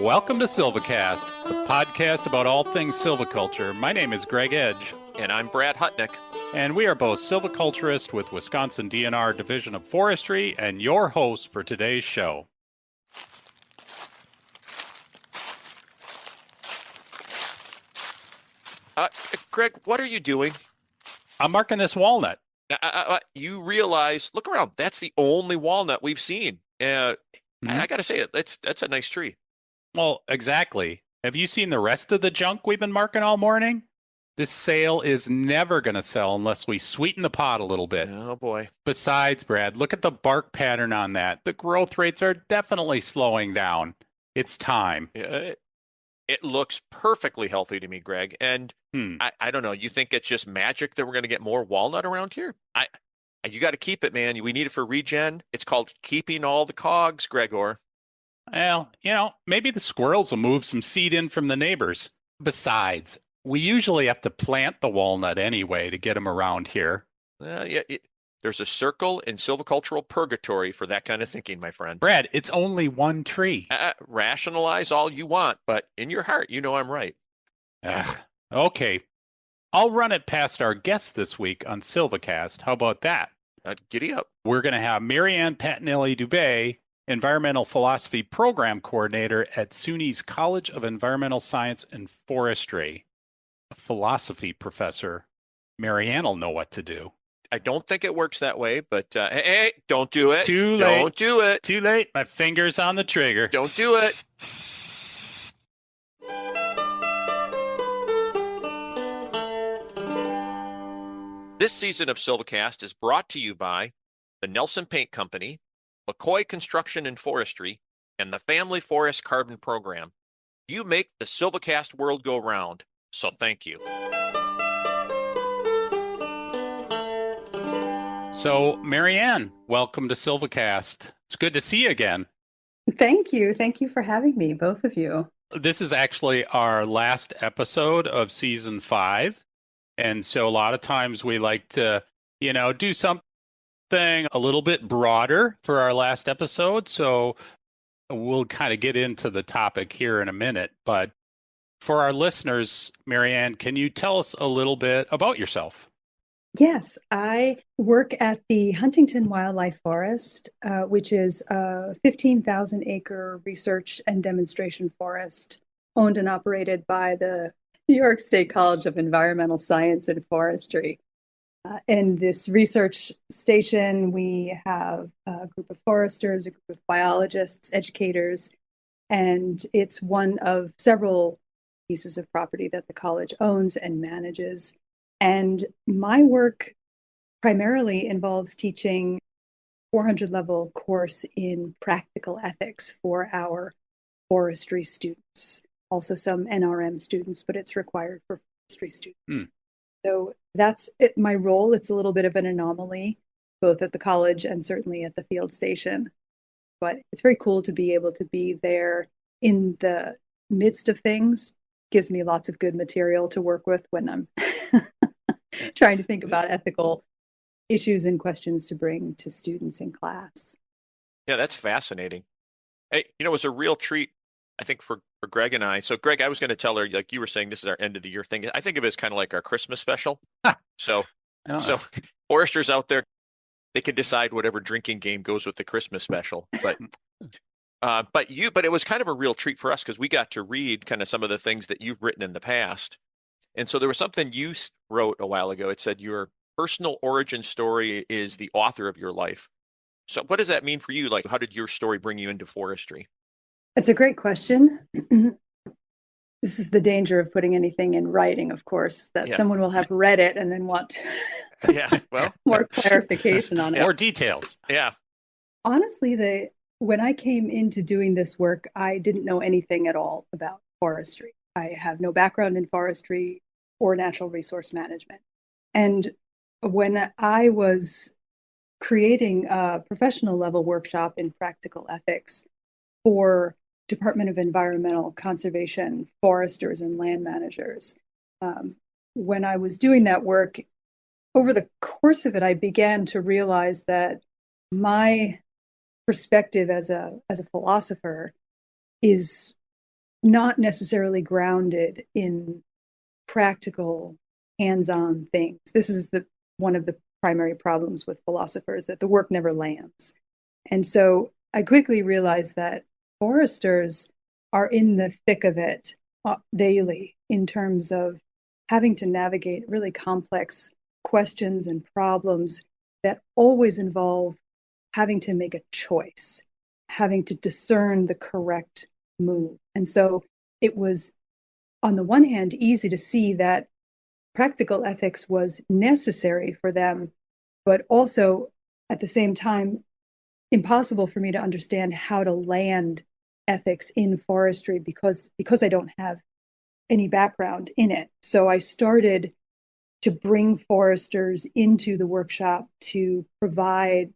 Welcome to SilviCast, the podcast about all things silviculture. My name is Greg Edge. And I'm Brad Hutnick. And we are both silviculturists with Wisconsin DNR Division of Forestry and your hosts for today's show. Greg, what are you doing? I'm marking this walnut. You realize, look around, that's the only walnut we've seen. I got to say, that's a nice tree. Well, exactly. Have you seen the rest of the junk we've been marking all morning? This sale is never going to sell unless we sweeten the pot a little bit. Oh, boy. Besides, Brad, look at the bark pattern on that. The growth rates are definitely slowing down. It's time. It looks perfectly healthy to me, Greg. And I don't know, you think it's just magic that we're going to get more walnut around here? You got to keep it, man. We need it for regen. It's called keeping all the cogs, Gregor. Well, maybe the squirrels will move some seed in from the neighbors. Besides, we usually have to plant the walnut anyway to get them around here. There's a circle in silvicultural purgatory for that kind of thinking, my friend. Brad, it's only one tree. Rationalize all you want, but in your heart, you know I'm right. Okay. I'll run it past our guest this week on SilviCast. How about that? Giddy up. We're going to have Marianne Patinelli-Dubay, Environmental Philosophy Program Coordinator at SUNY's College of Environmental Science and Forestry. A philosophy professor. Marianne will know what to do. I don't think it works that way, but hey, don't do it. Too late. Don't do it. Too late. My finger's on the trigger. Don't do it. This season of SilviCast is brought to you by the Nelson Paint Company, McCoy Construction and Forestry, and the Family Forest Carbon Program. You make the SilviCast world go round, so thank you. So, Marianne, welcome to SilviCast. It's good to see you again. Thank you. Thank you for having me, both of you. This is actually our last episode of season 5. And so a lot of times we like to, do something a little bit broader for our last episode. So we'll kind of get into the topic here in a minute. But for our listeners, Marianne, can you tell us a little bit about yourself? Yes, I work at the Huntington Wildlife Forest, which is a 15,000-acre research and demonstration forest owned and operated by the New York State College of Environmental Science and Forestry. In this research station, we have a group of foresters, a group of biologists, educators, and it's one of several pieces of property that the college owns and manages. And my work primarily involves teaching 400-level course in practical ethics for our forestry students, also some NRM students, but it's required for forestry students. So that's it. My role. It's a little bit of an anomaly, both at the college and certainly at the field station. But it's very cool to be able to be there in the midst of things. Gives me lots of good material to work with when I'm trying to think about ethical issues and questions to bring to students in class. Yeah, that's fascinating. Hey, it was a real treat, I think, for Greg and I. So, Greg, I was going to tell her, like you were saying, this is our end of the year thing. I think of it as kind of like our Christmas special. So foresters out there, they can decide whatever drinking game goes with the Christmas special. But it was kind of a real treat for us because we got to read kind of some of the things that you've written in the past. And so there was something you wrote a while ago. It said your personal origin story is the author of your life. So what does that mean for you? Like, how did your story bring you into forestry? It's a great question. This is the danger of putting anything in writing, of course, that someone will have read it and then want more clarification on it. More details. Yeah. Honestly, when I came into doing this work, I didn't know anything at all about forestry. I have no background in forestry or natural resource management. And when I was creating a professional level workshop in practical ethics for Department of Environmental Conservation, foresters, and land managers, when I was doing that work, over the course of it, I began to realize that my perspective as a philosopher is not necessarily grounded in practical, hands-on things. This is one of the primary problems with philosophers, that the work never lands. And so I quickly realized that foresters are in the thick of it daily in terms of having to navigate really complex questions and problems that always involve having to make a choice, having to discern the correct move. And so it was, on the one hand, easy to see that practical ethics was necessary for them, but also at the same time, impossible for me to understand how to land ethics in forestry because I don't have any background in it. So I started to bring foresters into the workshop to provide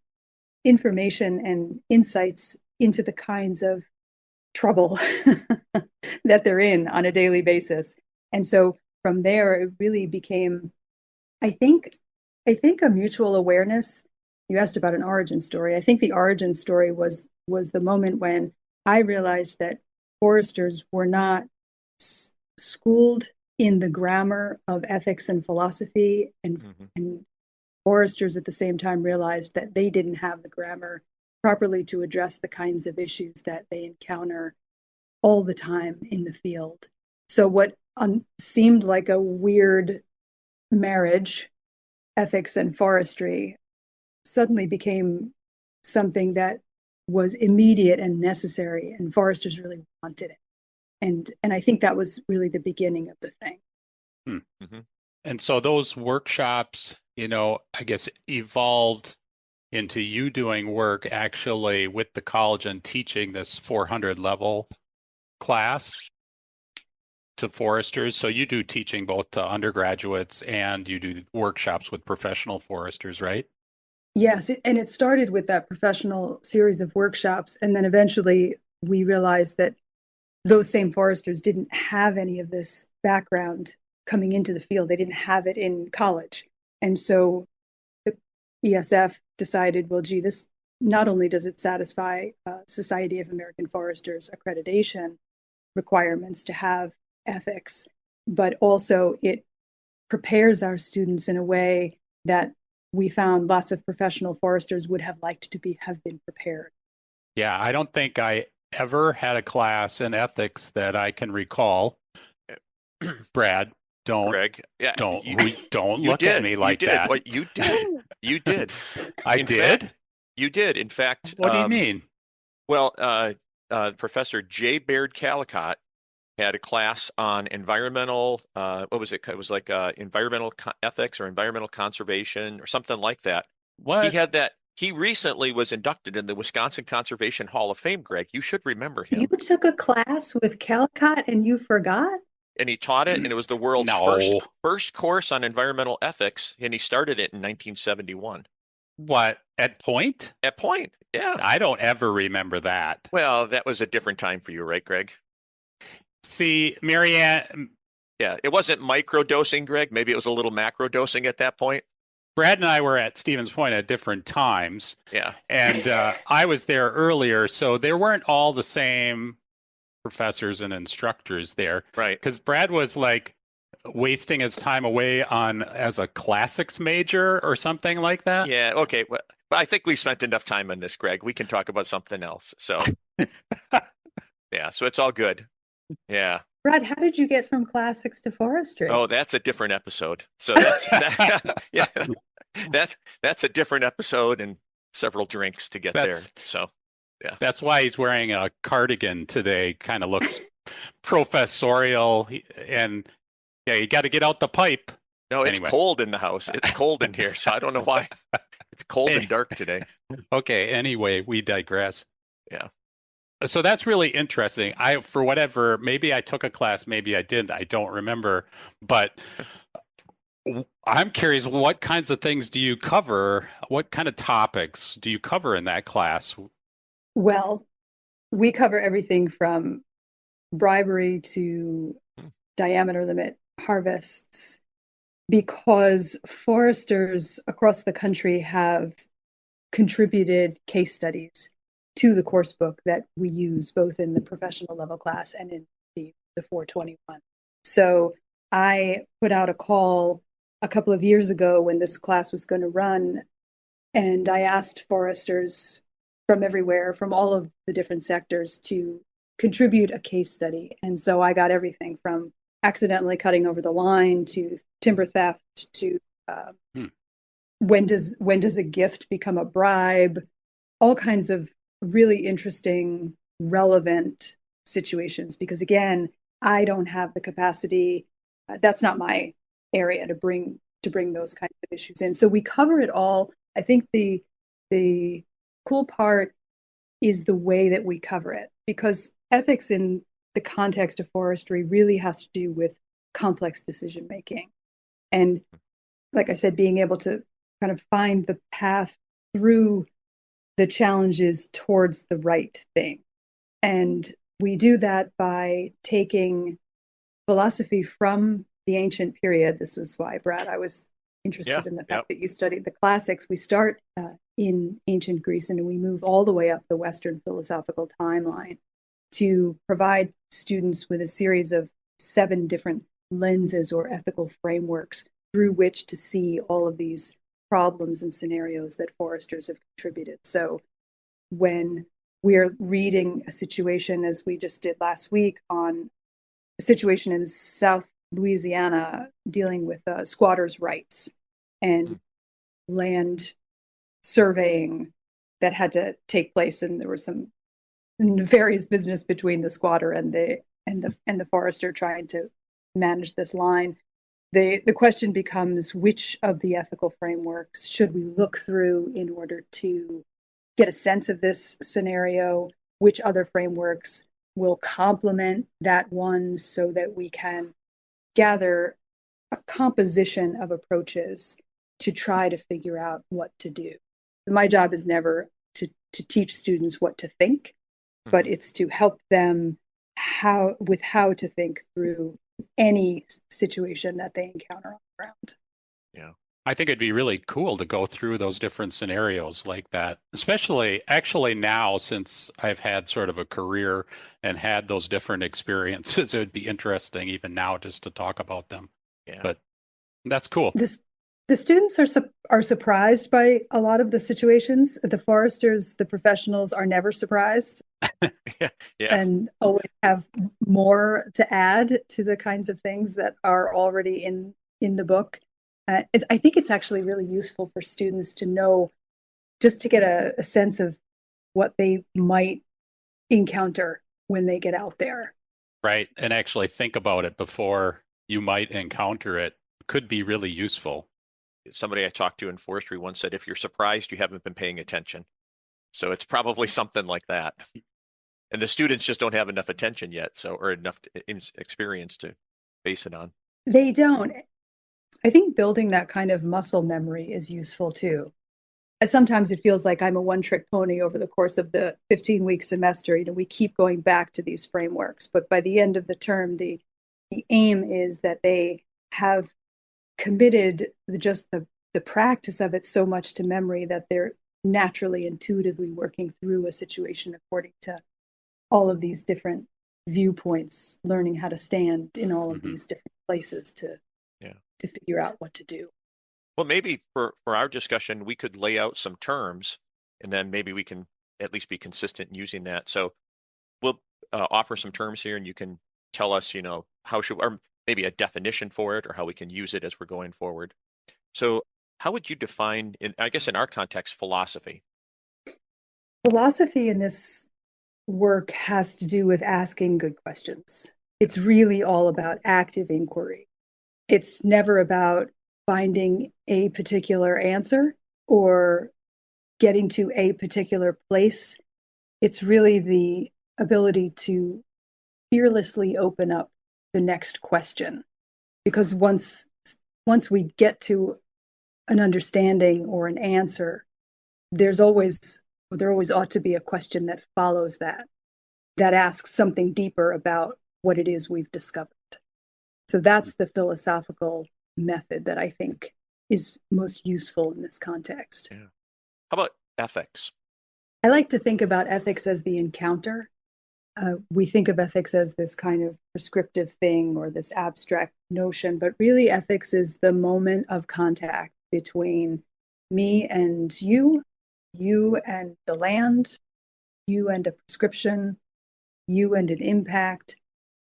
information and insights into the kinds of trouble that they're in on a daily basis. And so from there, it really became, I think a mutual awareness. You asked about an origin story. I think the origin story was the moment when I realized that foresters were not schooled in the grammar of ethics and philosophy, and foresters at the same time realized that they didn't have the grammar properly to address the kinds of issues that they encounter all the time in the field. So what seemed like a weird marriage, ethics and forestry, suddenly became something that was immediate and necessary, and foresters really wanted it. And I think that was really the beginning of the thing. Mm-hmm. And so those workshops, I guess evolved into you doing work actually with the college and teaching this 400 level class to foresters. So you do teaching both to undergraduates and you do workshops with professional foresters, right? Yes, and it started with that professional series of workshops. And then eventually we realized that those same foresters didn't have any of this background coming into the field. They didn't have it in college. And so the ESF decided, well, gee, this not only does it satisfy Society of American Foresters accreditation requirements to have ethics, but also it prepares our students in a way that we found lots of professional foresters would have liked to have been prepared. Yeah, I don't think I ever had a class in ethics that I can recall. Brad, don't Greg, yeah, don't you look did. at me like you did. that. Well, you did. You did. I did? You did. In fact, What do you mean? Well, Professor J. Baird Callicott had a class on environmental, what was it? It was like environmental ethics or environmental conservation or something like that. What? He had that. He recently was inducted in the Wisconsin Conservation Hall of Fame, Greg. You should remember him. You took a class with Callicott and you forgot? And he taught it, and it was the world's No. first course on environmental ethics, and he started it in 1971. What? At Point? At Point, yeah. I don't ever remember that. Well, that was a different time for you, right, Greg? See, Marianne, Yeah, it wasn't micro dosing, Greg. Maybe it was a little macro dosing at that point. Brad and I were at Stevens Point at different times. Yeah. And I was there earlier, so there weren't all the same professors and instructors there. Right. Because Brad was like wasting his time away on as a classics major or something like that. Yeah, okay. Well, I think we've spent enough time on this, Greg. We can talk about something else. So, yeah, so it's all good. Yeah. Brad, how did you get from classics to forestry? Oh, that's a different episode. So yeah, that's a different episode and several drinks to get there. So, yeah. That's why he's wearing a cardigan today. Kind of looks professorial, and yeah, you got to get out the pipe. No, it's anyway. Cold in the house. It's cold in here, so I don't know why. It's cold and dark today. Okay, anyway, we digress. Yeah. So that's really interesting. For whatever, maybe I took a class, maybe I didn't. I don't remember. But I'm curious, what kinds of things do you cover? What kind of topics do you cover in that class? Well, we cover everything from bribery to diameter limit harvests, because foresters across the country have contributed case studies to the course book that we use both in the professional level class and in the the 421. So I put out a call a couple of years ago when this class was going to run, and I asked foresters from everywhere, from all of the different sectors, to contribute a case study. And so I got everything from accidentally cutting over the line to timber theft to when does a gift become a bribe, all kinds of really interesting, relevant situations. Because again, I don't have the capacity. That's not my area to bring those kinds of issues in. So we cover it all. I think the cool part is the way that we cover it, because ethics in the context of forestry really has to do with complex decision making. And like I said, being able to kind of find the path through the challenges towards the right thing. And we do that by taking philosophy from the ancient period. This was why, Brad, I was interested in the fact that you studied the classics. We start in ancient Greece and we move all the way up the Western philosophical timeline to provide students with a series of 7 different lenses or ethical frameworks through which to see all of these problems and scenarios that foresters have contributed. So when we're reading a situation, as we just did last week, on a situation in South Louisiana dealing with squatters' rights and land surveying that had to take place, and there was some nefarious business between the squatter and the forester trying to manage this line. The question becomes, which of the ethical frameworks should we look through in order to get a sense of this scenario? Which other frameworks will complement that one so that we can gather a composition of approaches to try to figure out what to do? My job is never to teach students what to think, but it's to help them how to think through any situation that they encounter on the ground. Yeah. I think it'd be really cool to go through those different scenarios like that, especially actually now, since I've had sort of a career and had those different experiences. It would be interesting even now just to talk about them. Yeah. But that's cool. The students are surprised by a lot of the situations. The foresters, the professionals, are never surprised. And always have more to add to the kinds of things that are already in the book. I think it's actually really useful for students to know, just to get a sense of what they might encounter when they get out there. Right. And actually think about it before you might encounter it could be really useful. Somebody I talked to in forestry once said, if you're surprised, you haven't been paying attention. So it's probably something like that. And the students just don't have enough attention yet, or enough experience to base it on. They don't. I think building that kind of muscle memory is useful too. Sometimes it feels like I'm a one-trick pony over the course of the 15-week semester. We keep going back to these frameworks, but by the end of the term, the aim is that they have committed the practice of it so much to memory that they're naturally, intuitively working through a situation according to all of these different viewpoints, learning how to stand in all of these different places to figure out what to do. Well, maybe for our discussion, we could lay out some terms, and then maybe we can at least be consistent in using that. So we'll offer some terms here, and you can tell us, or maybe a definition for it, or how we can use it as we're going forward. So how would you define, I guess in our context, philosophy? Philosophy in this work has to do with asking good questions. It's really all about active inquiry. It's never about finding a particular answer or getting to a particular place. It's really the ability to fearlessly open up the next question. Because once we get to an understanding or an answer, there always ought to be a question that follows that asks something deeper about what it is we've discovered. So that's the philosophical method that I think is most useful in this context. Yeah. How about ethics? I like to think about ethics as the encounter. We think of ethics as this kind of prescriptive thing or this abstract notion, but really ethics is the moment of contact between me and you and the land, you and a prescription, you and an impact.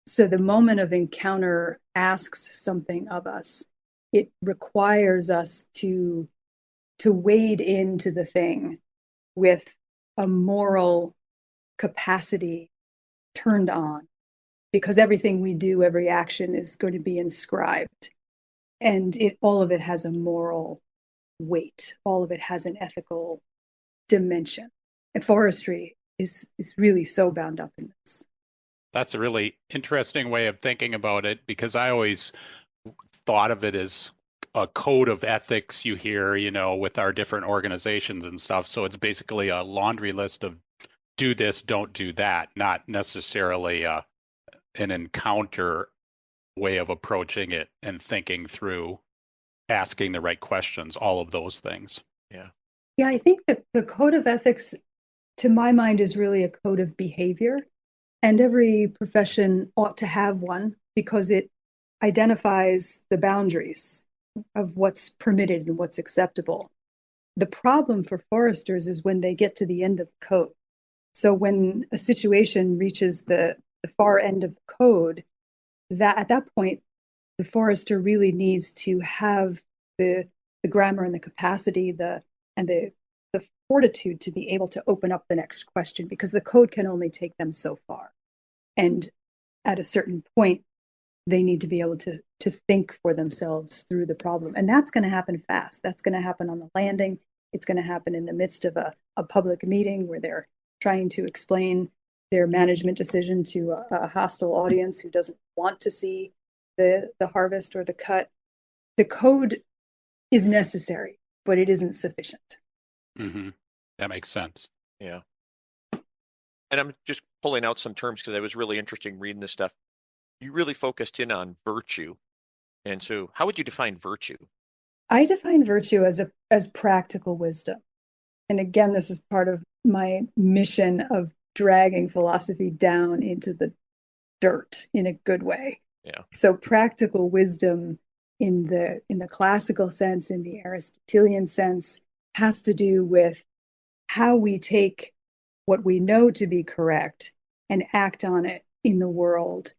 So the moment of encounter asks something of us. It requires us to wade into the thing with a moral capacity turned on, because everything we do, every action is going to be inscribed, and all of it has a moral weight. All of it has an ethical dimension, and forestry is really so bound up in this. That's a really interesting way of thinking about it, because I always thought of it as a code of ethics you hear, with our different organizations and stuff. So it's basically a laundry list of do this, don't do that, not necessarily an encounter way of approaching it and thinking through, asking the right questions, all of those things. Yeah. Yeah, I think that the code of ethics, to my mind, is really a code of behavior. And every profession ought to have one, because it identifies the boundaries of what's permitted and what's acceptable. The problem for foresters is when they get to the end of the code. So when a situation reaches the far end of the code, that at that point, the forester really needs to have the grammar and the capacity, the fortitude to be able to open up the next question, because the code can only take them so far. And at a certain point, they need to be able to think for themselves through the problem. And that's going to happen fast. That's going to happen on the landing. It's going to happen in the midst of a public meeting where they're trying to explain their management decision to a hostile audience who doesn't want to see the harvest or the cut. The code is necessary, but it isn't sufficient. Mm-hmm. That makes sense. Yeah. And I'm just pulling out some terms because it was really interesting reading this stuff. You really focused in on virtue. And so how would you define virtue? I define virtue as practical wisdom. And again, this is part of my mission of dragging philosophy down into the dirt in a good way. Yeah. So practical wisdom in the classical sense, in the Aristotelian sense, has to do with how we take what we know to be correct and act on it in the world,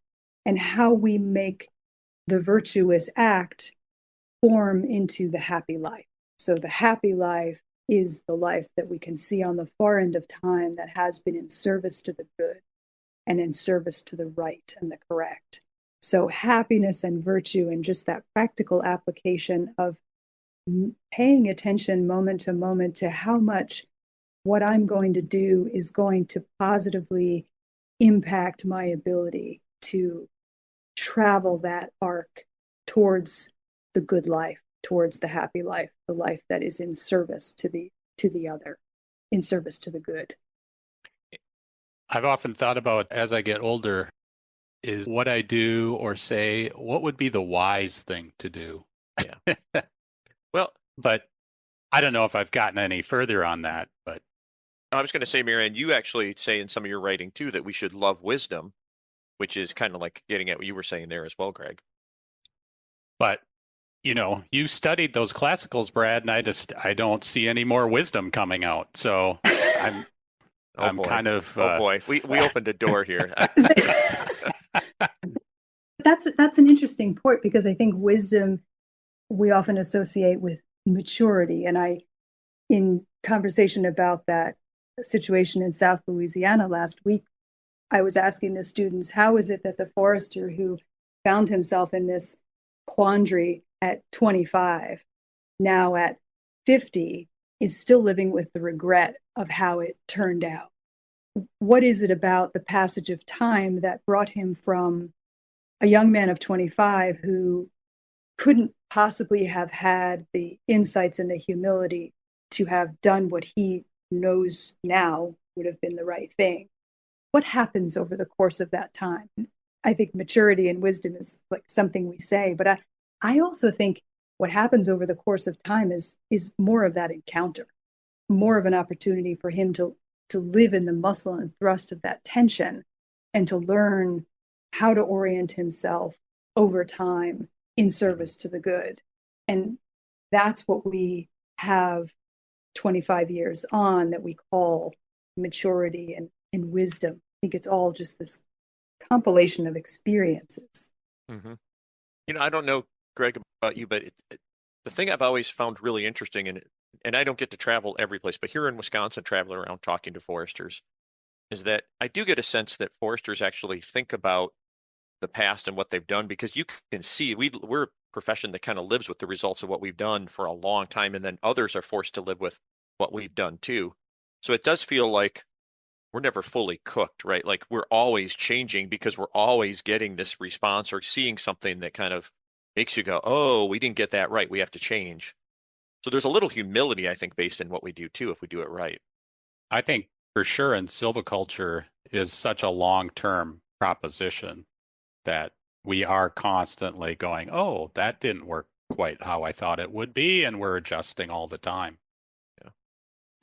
and how we make the virtuous act form into the happy life. So the happy life is the life that we can see on the far end of time that has been in service to the good and in service to the right and the correct. So happiness and virtue, and just that practical application of paying attention moment to moment to how much what I'm going to do is going to positively impact my ability to travel that arc towards the good life, towards the happy life, the life that is in service to the other, in service to the good. I've often thought about, as I get older, is what I do or say, what would be the wise thing to do? Yeah. Well, but I don't know if I've gotten any further on that. But I was going to say, Marianne, you actually say in some of your writing too that we should love wisdom, which is kind of like getting at what you were saying there as well, Greg. But you studied those classicals, Brad, and I don't see any more wisdom coming out. So I'm kind of oh boy, we opened a door here. That's an interesting point, because I think wisdom we often associate with maturity. And in conversation about that situation in South Louisiana last week, I was asking the students, how is it that the forester who found himself in this quandary at 25, now at 50, is still living with the regret of how it turned out? What is it about the passage of time that brought him from a young man of 25 who couldn't possibly have had the insights and the humility to have done what he knows now would have been the right thing? What happens over the course of that time? I think maturity and wisdom is like something we say, but I also think what happens over the course of time is more of that encounter, more of an opportunity for him to live in the muscle and thrust of that tension and to learn how to orient himself over time in service to the good. And that's what we have 25 years on that we call maturity and wisdom. I think it's all just this compilation of experiences. Mm-hmm. I don't know, Greg, about you, but the thing I've always found really interesting, and I don't get to travel every place, but here in Wisconsin, traveling around talking to foresters, is that I do get a sense that foresters actually think about the past and what they've done, because you can see we're a profession that kind of lives with the results of what we've done for a long time, and then others are forced to live with what we've done too. So it does feel like we're never fully cooked, right? Like we're always changing because we're always getting this response or seeing something that kind of makes you go, oh, we didn't get that right. We have to change. So there's a little humility, I think, based in what we do too, if we do it right. I think for sure in silviculture is such a long-term proposition that we are constantly going, oh, that didn't work quite how I thought it would be, and we're adjusting all the time. Yeah.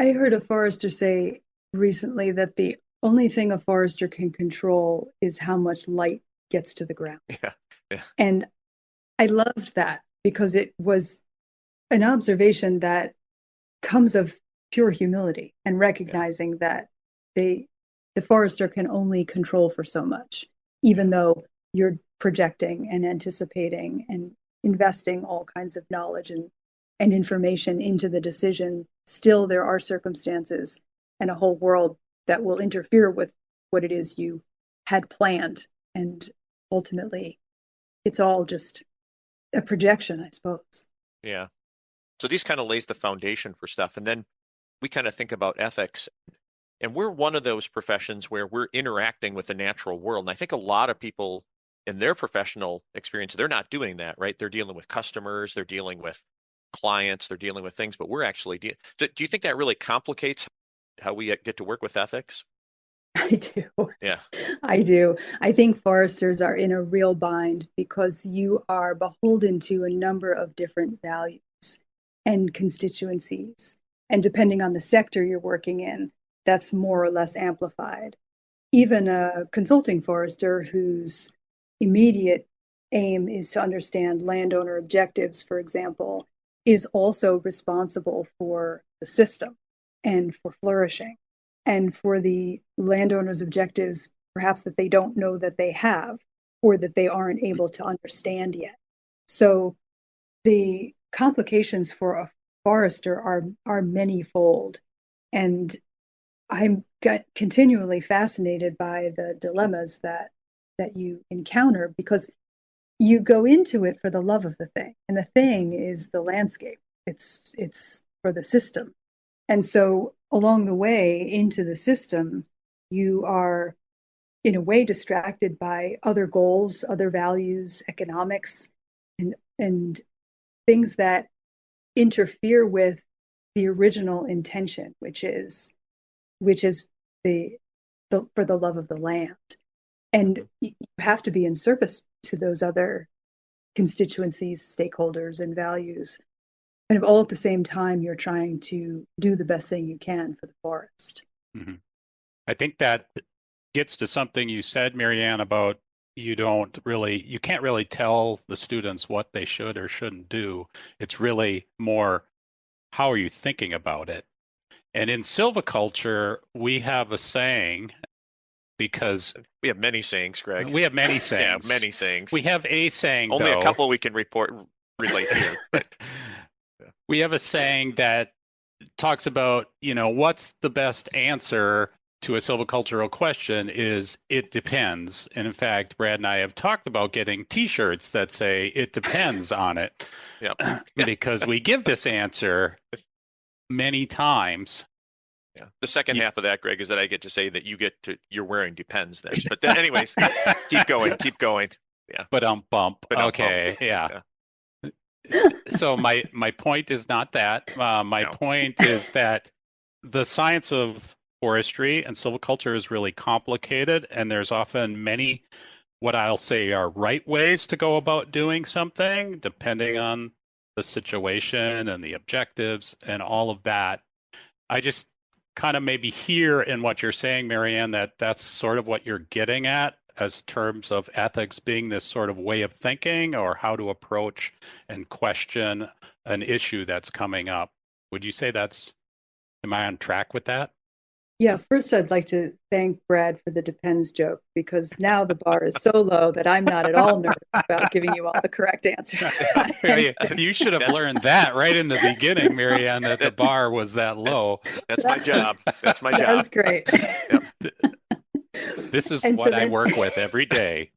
I heard a forester say recently that the only thing a forester can control is how much light gets to the ground. Yeah. Yeah. And I loved that because it was an observation that comes of pure humility and recognizing that the forester can only control for so much, even though you're projecting and anticipating and investing all kinds of knowledge and information into the decision. Still, there are circumstances and a whole world that will interfere with what it is you had planned. And ultimately, it's all just a projection, I suppose. Yeah. So these kind of lays the foundation for stuff. And then we kind of think about ethics. And we're one of those professions where we're interacting with the natural world. And I think a lot of people in their professional experience, they're not doing that, right? They're dealing with customers, they're dealing with clients, they're dealing with things, but we're actually so do you think that really complicates how we get to work with ethics? I do. Yeah. I do. I think foresters are in a real bind because you are beholden to a number of different values and constituencies. And depending on the sector you're working in, that's more or less amplified. Even a consulting forester whose immediate aim is to understand landowner objectives, for example, is also responsible for the system and for flourishing and for the landowner's objectives, perhaps that they don't know that they have or that they aren't able to understand yet. So the complications for a forester are manyfold. And I'm continually fascinated by the dilemmas that you encounter because you go into it for the love of the thing, and the thing is the landscape. It's for the system, and so along the way into the system, you are in a way distracted by other goals, other values, economics, and things that interfere with the original intention, which is the for the love of the land. And you have to be in service to those other constituencies, stakeholders, and values. And all at the same time, you're trying to do the best thing you can for the forest. Mm-hmm. I think that gets to something you said, Marianne, about you can't really tell the students what they should or shouldn't do. It's really more, how are you thinking about it? And in silviculture, we have a saying, because we have many sayings, Greg. We have many sayings. Yeah, many sayings. We have a saying, only though. A couple we can relate here. But we have a saying that talks about, what's the best answer to a silvicultural question is it depends. And in fact, Brad and I have talked about getting T-shirts that say it depends on it. Yep. Because we give this answer many times. Yeah. The second half of that, Greg, is that I get to say that you're wearing depends then. But then anyways, keep going. Yeah. But bump. Okay. Yeah. So my point is not that. My point is that the science of forestry and silviculture is really complicated, and there's often many, what I'll say, are right ways to go about doing something, depending on the situation and the objectives and all of that. I just kind of maybe hear in what you're saying, Marianne, that that's sort of what you're getting at as terms of ethics being this sort of way of thinking or how to approach and question an issue that's coming up. Would you say am I on track with that? Yeah, first I'd like to thank Brad for the depends joke, because now the bar is so low that I'm not at all nervous about giving you all the correct answers. You should have learned that right in the beginning, Marianne, that the bar was that low. That's my job. That's my job. That's great. Yep. This is And what so I then work with every day.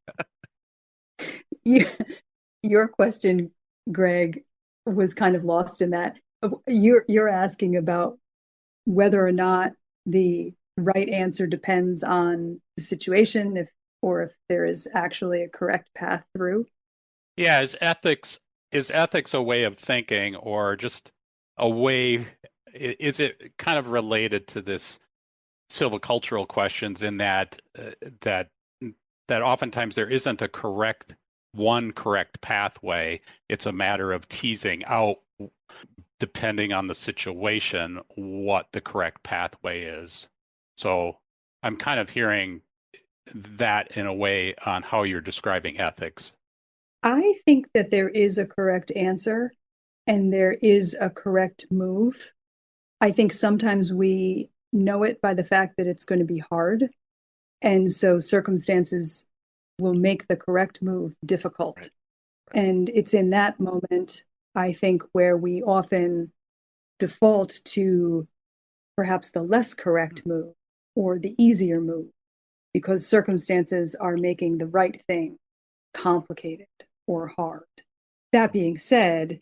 your question, Greg, was kind of lost in that. You're asking about whether or not the right answer depends on the situation, or if there is actually a correct path through. Yeah, is ethics a way of thinking or just a way, is it kind of related to this silvicultural questions in that that oftentimes there isn't one correct pathway. It's a matter of teasing out, depending on the situation, what the correct pathway is. So I'm kind of hearing that in a way on how you're describing ethics. I think that there is a correct answer and there is a correct move. I think sometimes we know it by the fact that it's going to be hard. And so circumstances will make the correct move difficult. Right. And it's in that moment, I think, where we often default to perhaps the less correct move or the easier move, because circumstances are making the right thing complicated or hard. That being said,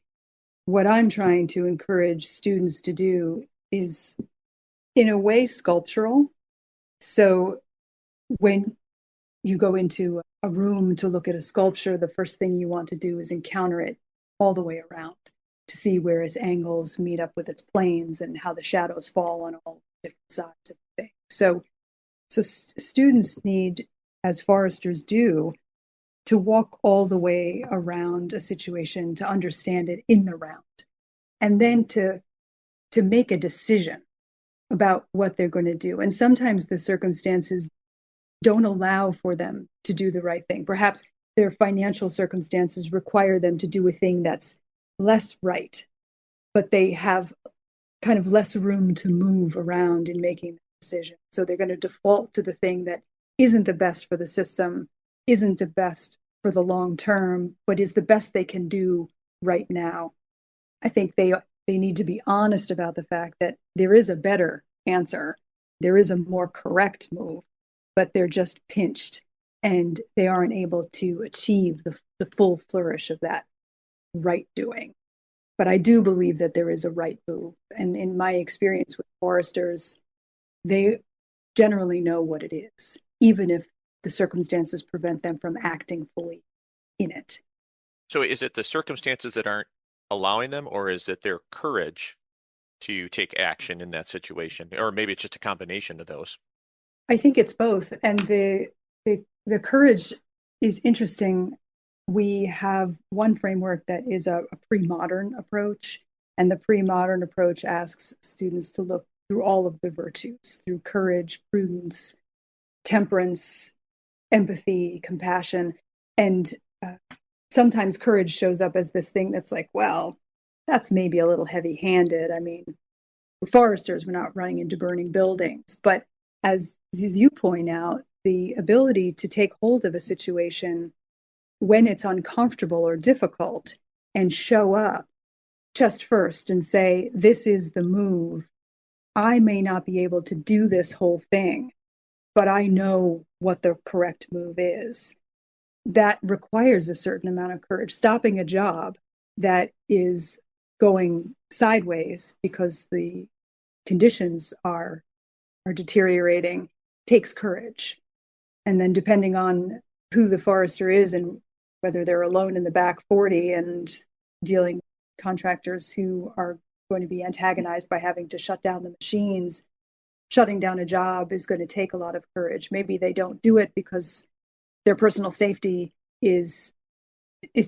what I'm trying to encourage students to do is, in a way, sculptural. So when you go into a room to look at a sculpture, the first thing you want to do is encounter it all the way around to see where its angles meet up with its planes and how the shadows fall on all different sides of the thing. So students need, as foresters do, to walk all the way around a situation to understand it in the round, and then to make a decision about what they're going to do. And sometimes the circumstances don't allow for them to do the right thing. Perhaps their financial circumstances require them to do a thing that's less right, but they have kind of less room to move around in making the decision. So they're going to default to the thing that isn't the best for the system, isn't the best for the long term, but is the best they can do right now. I think they need to be honest about the fact that there is a better answer. There is a more correct move, but they're just pinched and they aren't able to achieve the full flourish of that right doing. But I do believe that there is a right move. And in my experience with foresters, they generally know what it is, even if the circumstances prevent them from acting fully in it. So is it the circumstances that aren't allowing them, or is it their courage to take action in that situation? Or maybe it's just a combination of those. I think it's both. And the courage is interesting. We have one framework that is a pre-modern approach, and the pre-modern approach asks students to look through all of the virtues, through courage, prudence, temperance, empathy, compassion. And sometimes courage shows up as this thing that's like, well, that's maybe a little heavy-handed. I mean, we're foresters, we're not running into burning buildings. But as you point out, the ability to take hold of a situation when it's uncomfortable or difficult and show up chest first and say, this is the move. I may not be able to do this whole thing, but I know what the correct move is. That requires a certain amount of courage. Stopping a job that is going sideways because the conditions are deteriorating takes courage. And then depending on who the forester is and whether they're alone in the back 40 and dealing with contractors who are going to be antagonized by having to shut down the machines, shutting down a job is going to take a lot of courage. Maybe they don't do it because their personal safety is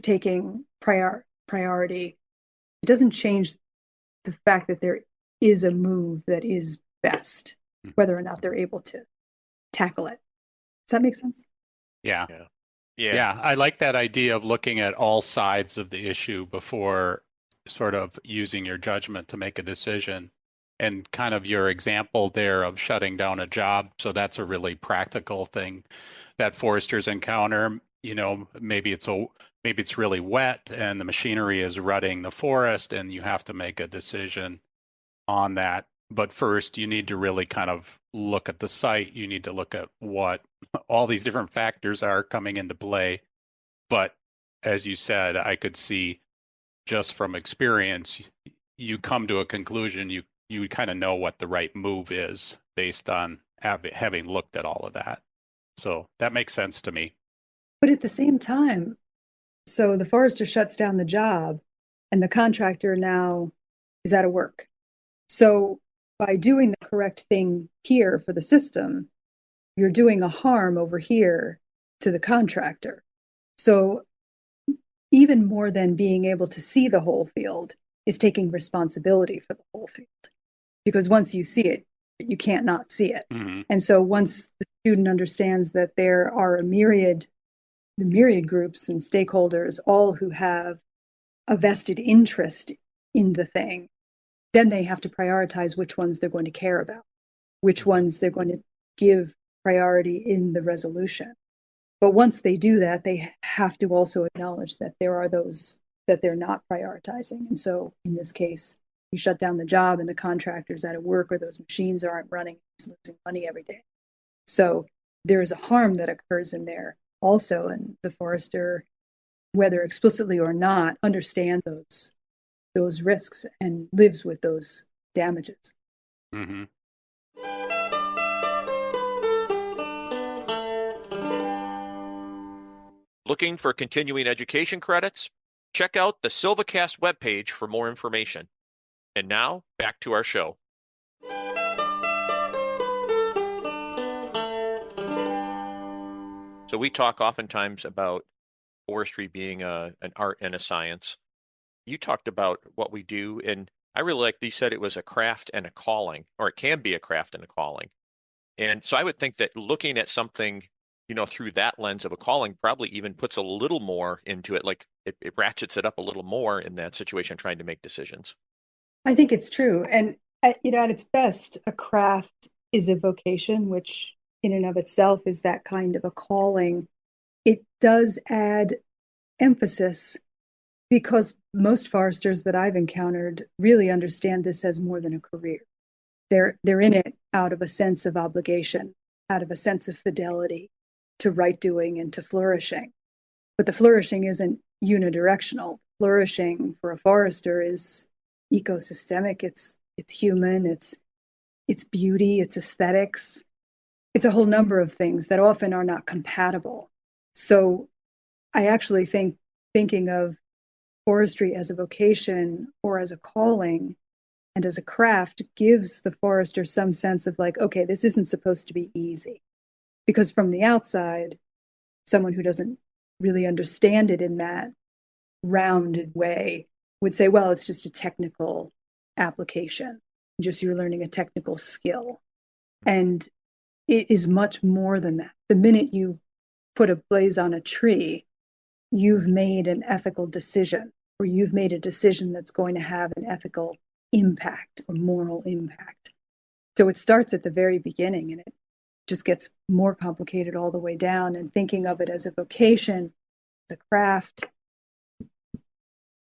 taking priority. It doesn't change the fact that there is a move that is best, whether or not they're able to tackle it. Does that make sense? Yeah. Yeah. Yeah, I like that idea of looking at all sides of the issue before sort of using your judgment to make a decision. And kind of your example there of shutting down a job. So that's a really practical thing that foresters encounter. You know, maybe it's really wet and the machinery is rutting the forest and you have to make a decision on that. But first, you need to really kind of look at the site. You need to look at what all these different factors are coming into play. But as you said, I could see just from experience, you come to a conclusion, you kind of know what the right move is based on having looked at all of that. So that makes sense to me. But at the same time, so the forester shuts down the job and the contractor now is out of work. So by doing the correct thing here for the system, you're doing a harm over here to the contractor. So even more than being able to see the whole field is taking responsibility for the whole field. Because once you see it, you can't not see it. Mm-hmm. And so once the student understands that there are the myriad groups and stakeholders, all who have a vested interest in the thing, then they have to prioritize which ones they're going to care about, which ones they're going to give priority in the resolution. But once they do that, they have to also acknowledge that there are those that they're not prioritizing. And so in this case, you shut down the job and the contractor's out of work or those machines aren't running, it's losing money every day. So there is a harm that occurs in there also. And the forester, whether explicitly or not, understands those risks and lives with those damages. Mm-hmm. Looking for continuing education credits? Check out the SilviCast webpage for more information. And now, back to our show. So we talk oftentimes about forestry being an art and a science. You talked about what we do, and I really like, you said it was a craft and a calling, or it can be a craft and a calling. And so I would think that looking at something, through that lens of a calling probably even puts a little more into it, like it ratchets it up a little more in that situation, trying to make decisions. I think it's true. And, at its best, a craft is a vocation, which in and of itself is that kind of a calling. It does add emphasis because most foresters that I've encountered really understand this as more than a career. They're in it out of a sense of obligation, out of a sense of fidelity to right doing and to flourishing. But the flourishing isn't unidirectional. Flourishing for a forester is ecosystemic. It's human. It's beauty. It's aesthetics. It's a whole number of things that often are not compatible. So I actually think thinking of forestry as a vocation or as a calling and as a craft gives the forester some sense of like, okay, this isn't supposed to be easy. Because from the outside, someone who doesn't really understand it in that rounded way would say, well, it's just a technical application. Just you're learning a technical skill. And it is much more than that. The minute you put a blaze on a tree, you've made an ethical decision, or you've made a decision that's going to have an ethical impact or moral impact. So it starts at the very beginning and it just gets more complicated all the way down. And thinking of it as a vocation, as a craft,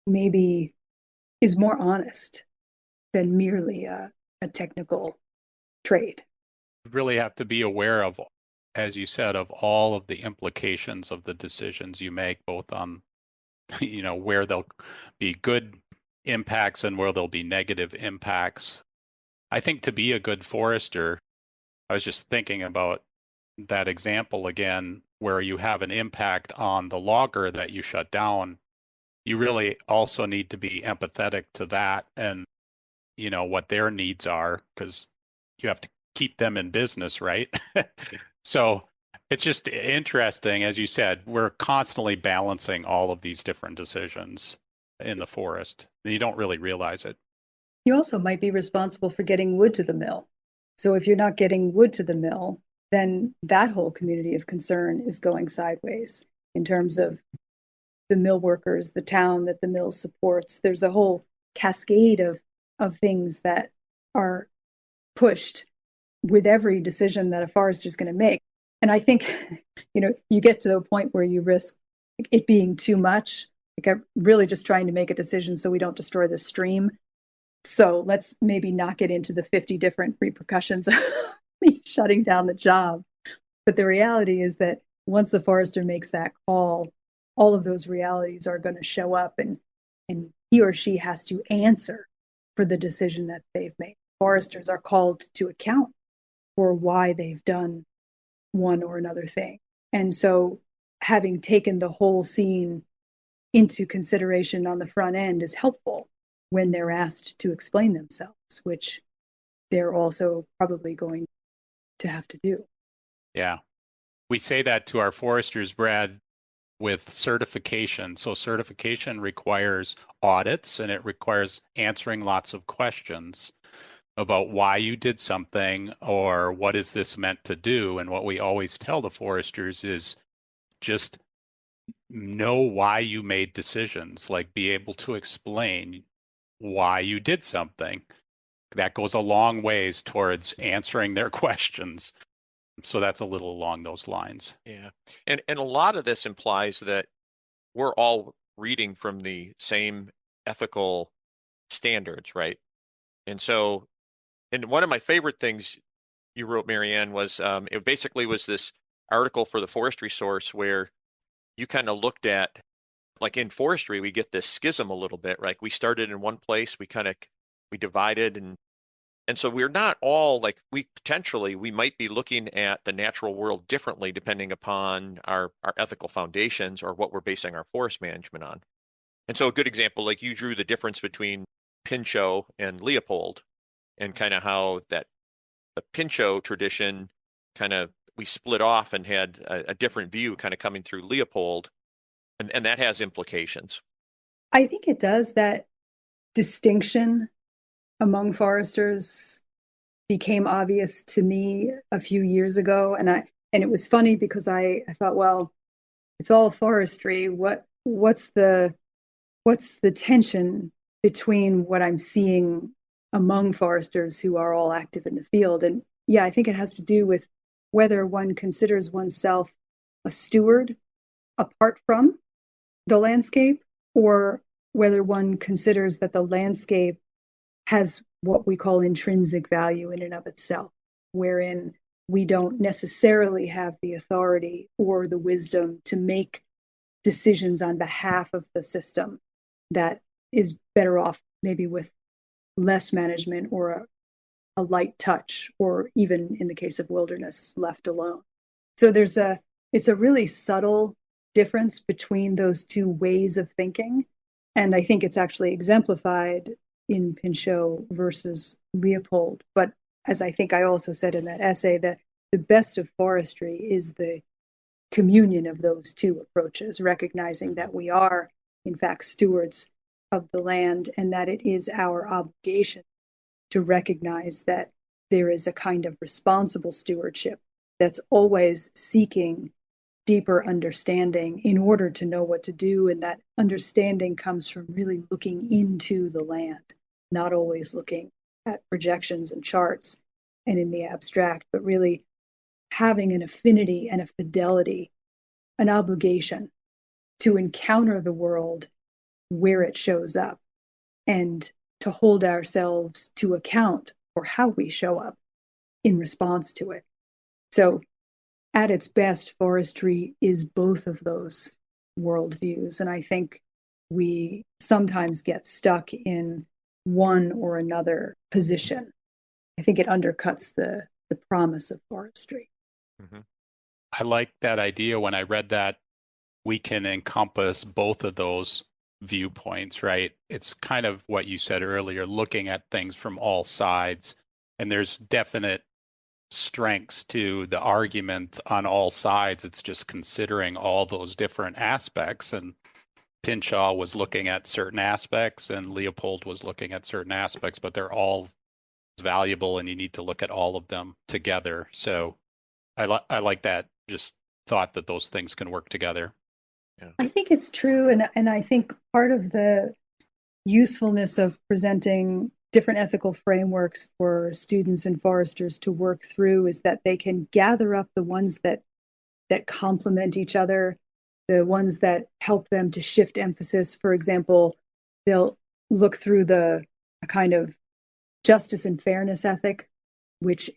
maybe is more honest than merely a technical trade. You really have to be aware of, as you said, of all of the implications of the decisions you make, both on, where there'll be good impacts and where there'll be negative impacts. I think to be a good forester, I was just thinking about that example again, where you have an impact on the logger that you shut down. You really also need to be empathetic to that and, what their needs are, because you have to keep them in business, right? So it's just interesting, as you said, we're constantly balancing all of these different decisions in the forest. You don't really realize it. You also might be responsible for getting wood to the mill. So if you're not getting wood to the mill, then that whole community of concern is going sideways in terms of the mill workers, the town that the mill supports. There's a whole cascade of things that are pushed with every decision that a forester is going to make. And I think, you get to a point where you risk it being too much. Like, I'm really just trying to make a decision so we don't destroy the stream. So let's maybe not get into the 50 different repercussions of me shutting down the job. But the reality is that once the forester makes that call, all of those realities are going to show up, and he or she has to answer for the decision that they've made. Foresters are called to account for why they've done one or another thing. And so having taken the whole scene into consideration on the front end is helpful when they're asked to explain themselves, which they're also probably going to have to do. Yeah. We say that to our foresters, Brad, with certification. So certification requires audits, and it requires answering lots of questions about why you did something or what is this meant to do. And what we always tell the foresters is just know why you made decisions, like be able to explain why you did something. That goes a long ways towards answering their questions. So that's a little along those lines. Yeah. And a lot of this implies that we're all reading from the same ethical standards, right? And so, and one of my favorite things you wrote, Marianne, was it basically was this article for the Forestry Source where you kind of looked at, like in forestry, we get this schism a little bit, right? We started in one place, we divided, and so we're not all like, we might be looking at the natural world differently depending upon our ethical foundations or what we're basing our forest management on. And so a good example, like you drew the difference between Pinchot and Leopold, and kind of how that the Pinchot tradition kind of we split off and had a different view kind of coming through Leopold, and that has implications. I think it does. That distinction among foresters became obvious to me a few years ago, and it was funny because I thought, well, it's all forestry. What's the tension between what I'm seeing among foresters who are all active in the field? And yeah, I think it has to do with whether one considers oneself a steward apart from the landscape, or whether one considers that the landscape has what we call intrinsic value in and of itself, wherein we don't necessarily have the authority or the wisdom to make decisions on behalf of the system that is better off maybe with less management or a light touch, or even in the case of wilderness, left alone. So it's a really subtle difference between those two ways of thinking. And I think it's actually exemplified in Pinchot versus Leopold. But as I think I also said in that essay, that the best of forestry is the communion of those two approaches, recognizing that we are, in fact, stewards of the land, and that it is our obligation to recognize that there is a kind of responsible stewardship that's always seeking deeper understanding in order to know what to do. And that understanding comes from really looking into the land, not always looking at projections and charts and in the abstract, but really having an affinity and a fidelity, an obligation to encounter the world where it shows up, and to hold ourselves to account for how we show up in response to it. So at its best, forestry is both of those worldviews. And I think we sometimes get stuck in one or another position. I think it undercuts the promise of forestry. Mm-hmm. I like that idea. When I read that, we can encompass both of those viewpoints, right? It's kind of what you said earlier, looking at things from all sides. And there's definite strengths to the argument on all sides. It's just considering all those different aspects. And Pinchot was looking at certain aspects and Leopold was looking at certain aspects, but they're all valuable, and you need to look at all of them together. So I like that just thought that those things can work together. Yeah. I think it's true, and I think part of the usefulness of presenting different ethical frameworks for students and foresters to work through is that they can gather up the ones that complement each other, the ones that help them to shift emphasis. For example, they'll look through a kind of justice and fairness ethic, which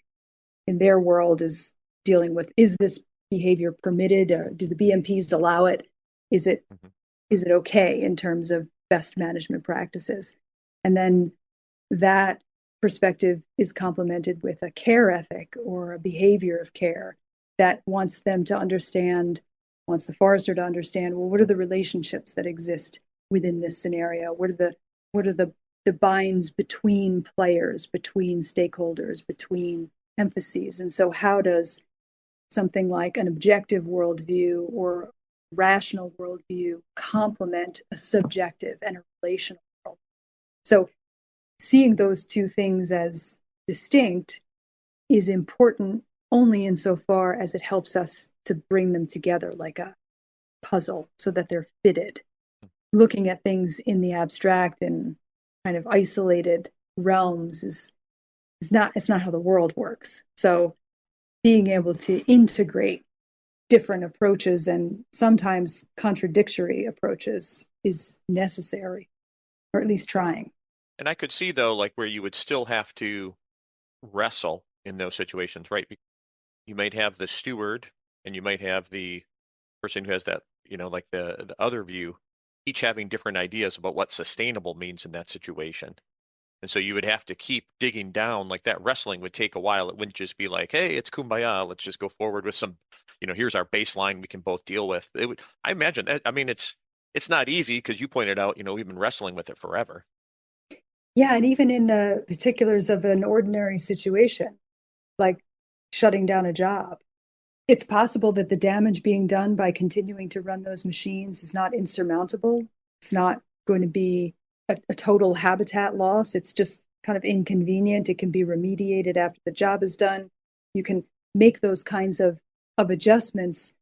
in their world is dealing with, is this behavior permitted, or do the BMPs allow it? Is it okay in terms of best management practices? And then that perspective is complemented with a care ethic or a behavior of care that wants them to understand, wants the forester to understand, well, what are the relationships that exist within this scenario? What are the binds between players, between stakeholders, between emphases? And so how does something like an objective worldview or rational worldview complement a subjective and a relational world? So seeing those two things as distinct is important only insofar as it helps us to bring them together like a puzzle so that they're fitted. Looking at things in the abstract and kind of isolated realms is not, it's not how the world works. So being able to integrate different approaches and sometimes contradictory approaches is necessary, or at least trying. And I could see, though, like where you would still have to wrestle in those situations, right? You might have the steward and you might have the person who has that, like the other view, each having different ideas about what sustainable means in that situation. And so you would have to keep digging down. Like that wrestling would take a while. It wouldn't just be like, hey, it's kumbaya. Let's just go forward with some, here's our baseline we can both deal with. It would, I imagine that, I mean, it's not easy because you pointed out, we've been wrestling with it forever. Yeah, and even in the particulars of an ordinary situation, like shutting down a job, it's possible that the damage being done by continuing to run those machines is not insurmountable. It's not going to be a total habitat loss. It's just kind of inconvenient. It can be remediated after the job is done. You can make those kinds of adjustments,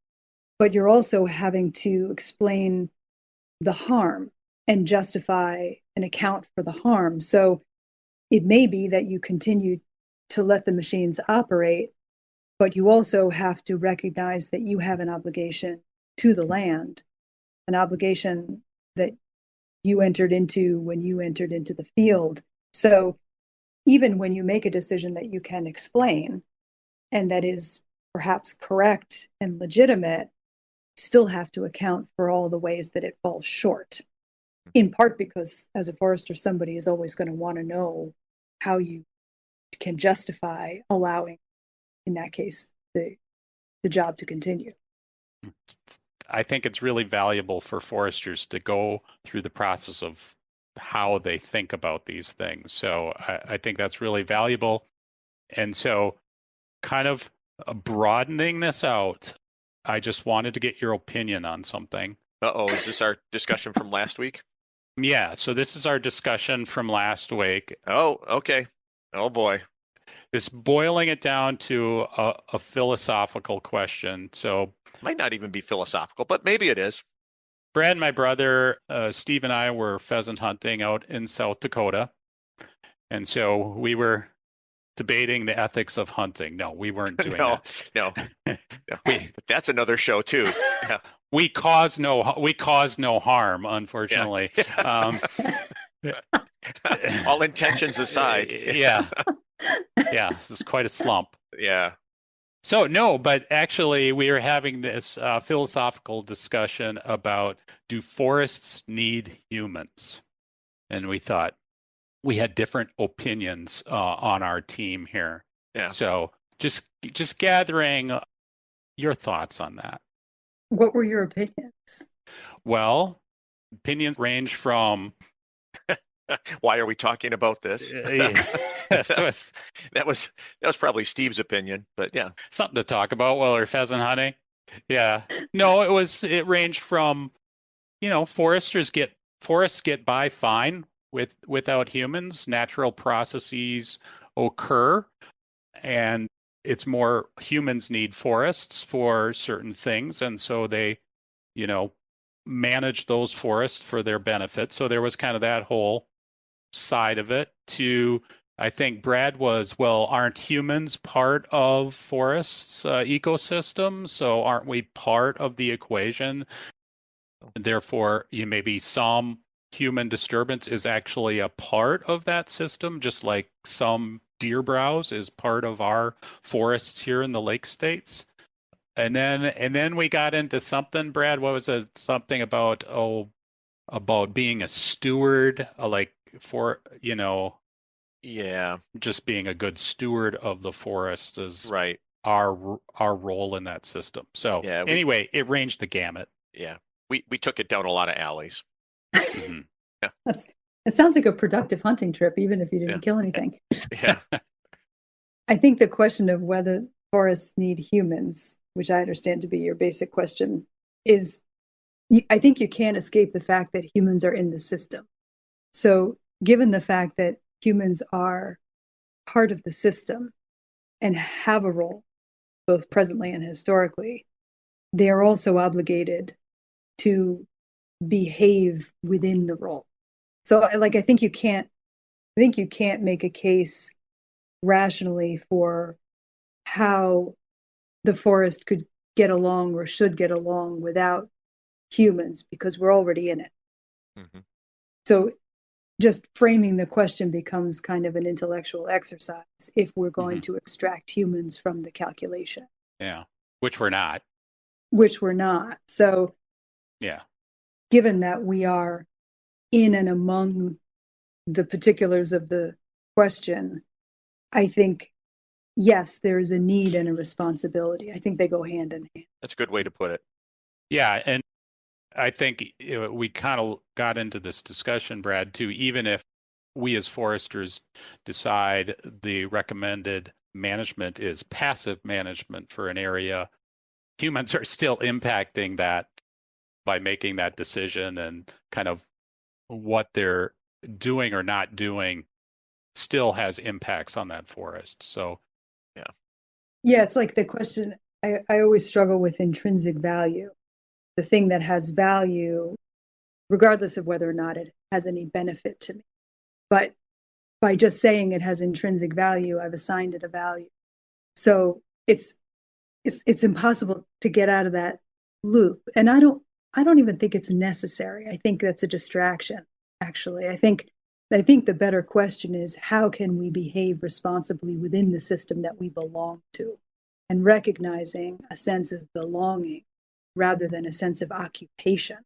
but you're also having to explain the harm and justify an account for the harm. So it may be that you continue to let the machines operate, but you also have to recognize that you have an obligation to the land, an obligation that you entered into when you entered into the field. So even when you make a decision that you can explain and that is perhaps correct and legitimate, you still have to account for all the ways that it falls short. In part because as a forester, somebody is always going to want to know how you can justify allowing, in that case, the job to continue. I think it's really valuable for foresters to go through the process of how they think about these things. So I think that's really valuable. And so kind of broadening this out, I just wanted to get your opinion on something. Uh-oh, is this our discussion from last week? Yeah, so this is our discussion from last week. Oh, okay. Oh, boy. Just boiling it down to a philosophical question. So might not even be philosophical, but maybe it is. Brad, my brother, Steve and I were pheasant hunting out in South Dakota. And so we were debating the ethics of hunting. No, we weren't doing that. No. But that's another show too. Yeah. We cause no harm, unfortunately. Yeah. All intentions aside. Yeah. Yeah, this is quite a slump. Yeah. So no, but actually we are having this philosophical discussion about, do forests need humans? And we thought we had different opinions on our team here. Yeah. So just gathering your thoughts on that. What were your opinions? Well, opinions range from why are we talking about this? That was probably Steve's opinion, but yeah. Something to talk about while we're pheasant hunting. Yeah. No, it ranged from, forests get by fine without humans. Natural processes occur. And it's more humans need forests for certain things. And so they, manage those forests for their benefit. So there was kind of that whole side of it. To, I think Brad was, well, aren't humans part of forests ecosystems? So aren't we part of the equation? Therefore, maybe some human disturbance is actually a part of that system, just like some deer browse is part of our forests here in the lake states. And then we got into something, Brad, what was it? Something about being a steward, like for, Yeah, just being a good steward of the forest is right. our role in that system. So Yeah, anyway, it ranged the gamut. yeah. We took it down a lot of alleys. Mhm. Yeah. It sounds like a productive hunting trip, even if you didn't Yeah. kill anything. Yeah. I think the question of whether forests need humans, which I understand to be your basic question, is I think you can't escape the fact that humans are in the system. So, given the fact that humans are part of the system and have a role, both presently and historically, they are also obligated to behave within the role. So, I think you can't make a case rationally for how the forest could get along or should get along without humans because we're already in it. Mm-hmm. So just framing the question becomes kind of an intellectual exercise if we're going to extract humans from the calculation. Yeah, which we're not. Which we're not. So Yeah. Given that we are in and among the particulars of the question, I think, yes, there's a need and a responsibility. I think they go hand in hand. That's a good way to put it. Yeah, and I think we kind of got into this discussion, Brad, too. Even if we as foresters decide the recommended management is passive management for an area, humans are still impacting that by making that decision, and kind of what they're doing or not doing still has impacts on that forest. So, Yeah, it's like the question I always struggle with intrinsic value. The thing that has value, regardless of whether or not it has any benefit to me. But by just saying it has intrinsic value, I've assigned it a value. So it's impossible to get out of that loop. And I don't even think it's necessary. I think that's a distraction, actually. I think the better question is how can we behave responsibly within the system that we belong to, and recognizing a sense of belonging rather than a sense of occupation.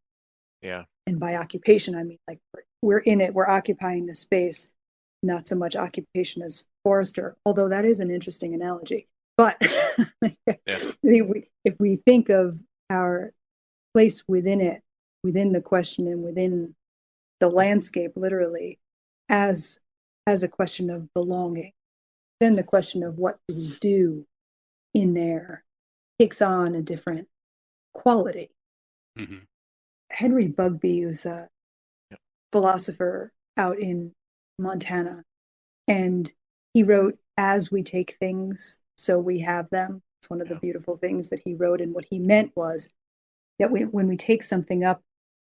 Yeah. And by occupation, I mean like we're in it, we're occupying the space, not so much occupation as forester, although that is an interesting analogy. But if we think of our place within it, within the question and within the landscape, literally, as a question of belonging, then the question of what do we do in there takes on a different quality. mm-hmm. Henry Bugbee, who's a philosopher out in Montana, and he wrote, "As we take things, so we have them." It's one of the beautiful things that he wrote. And what he meant was that when we take something up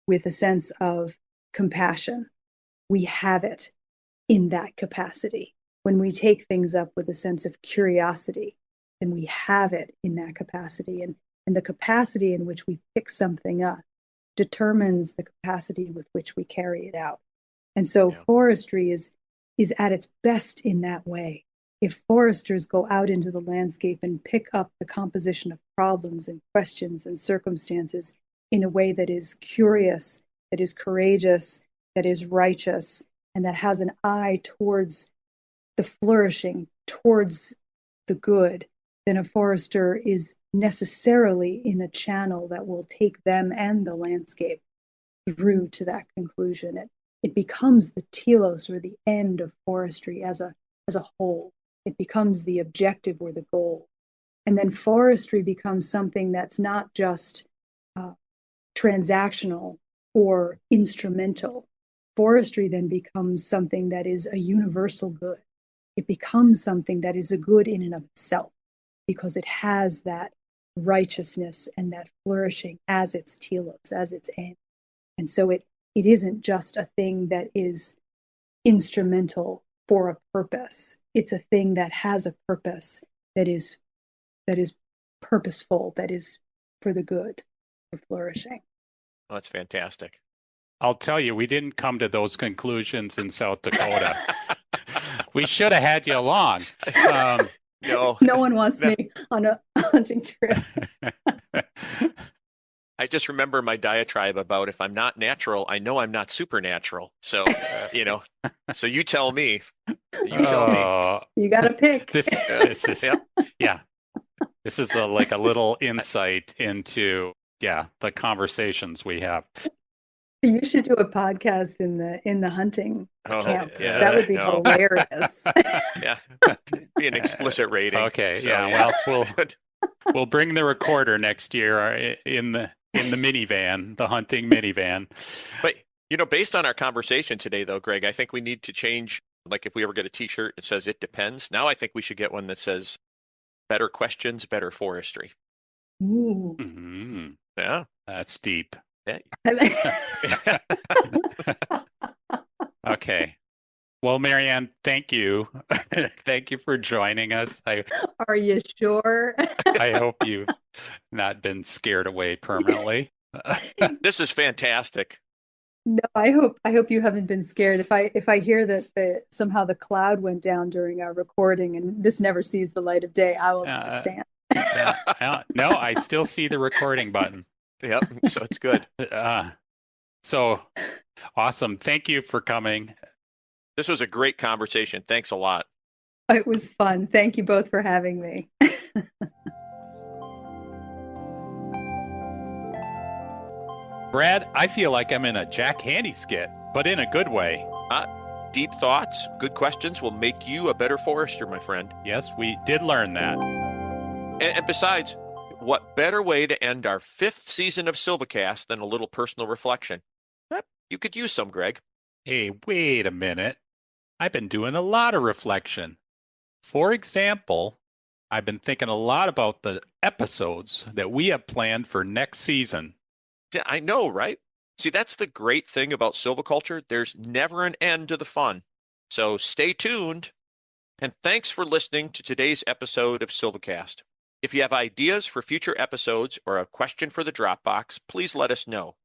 with a sense of compassion, we have it in that capacity. When we take things up with a sense of curiosity, then we have it in that capacity. And the capacity in which we pick something up determines the capacity with which we carry it out. And so forestry is at its best in that way. If foresters go out into the landscape and pick up the composition of problems and questions and circumstances in a way that is curious, that is courageous, that is righteous, and that has an eye towards the flourishing, towards the good, then a forester is necessarily in a channel that will take them and the landscape through to that conclusion. It becomes the telos, or the end of forestry as a whole. It becomes the objective or the goal. And then forestry becomes something that's not just transactional or instrumental. Forestry then becomes something that is a universal good. it becomes something that is a good in and of itself, because it has that righteousness and that flourishing as its telos, as its aim. And so it isn't just a thing that is instrumental for a purpose. It's a thing that has a purpose that is purposeful, that is for the good, for flourishing. Oh, that's fantastic. I'll tell you, we didn't come to those conclusions in South Dakota. We should have had you along. No one wants me on a hunting trip. I just remember my diatribe about if I'm not natural, I know I'm not supernatural. So, so you tell me. You tell me. You got to pick. This is, yeah. This is like a little insight into, the conversations we have. You should do a podcast in the hunting camp. Yeah, that would be hilarious. Yeah, be an explicit rating. Okay, so, well, we'll bring the recorder next year in the minivan, the hunting minivan. But based on our conversation today, though, Greg, I think we need to change. Like, if we ever get a T-shirt that says "It depends," now I think we should get one that says "Better questions, better forestry." Ooh. Mm-hmm. Yeah, that's deep. Yeah. Okay. Well, Marianne, thank you. Thank you for joining us. Are you sure? I hope you've not been scared away permanently. This is fantastic. No, I hope you haven't been scared. If I hear that somehow the cloud went down during our recording and this never sees the light of day, I will understand. No, I still see the recording button. Yep, so it's good. So awesome. Thank you for coming. This was a great conversation. Thanks a lot. It was fun. Thank you both for having me. Brad, I feel like I'm in a Jack Handy skit, but in a good way. Deep thoughts, good questions will make you a better forester, my friend. Yes, we did learn that. And besides, what better way to end our 5th season of SilviCast than a little personal reflection? You could use some, Greg. Hey, wait a minute. I've been doing a lot of reflection. For example, I've been thinking a lot about the episodes that we have planned for next season. Yeah, I know, right? See, that's the great thing about silviculture. There's never an end to the fun. So stay tuned. And thanks for listening to today's episode of SilviCast. If you have ideas for future episodes or a question for the Dropbox, please let us know.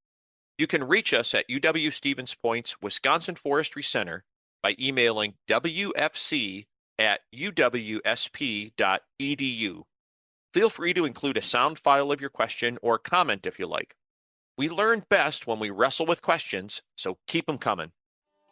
You can reach us at UW-Stevens Point's Wisconsin Forestry Center by emailing wfc@uwsp.edu. Feel free to include a sound file of your question or comment if you like. We learn best when we wrestle with questions, so keep them coming.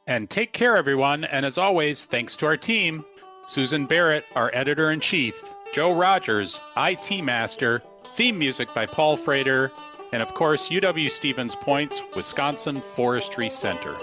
And take care, everyone. And as always, thanks to our team, Susan Barrett, our editor-in-chief, Joe Rogers, IT Master, theme music by Paul Frater, and of course, UW-Stevens Point's Wisconsin Forestry Center.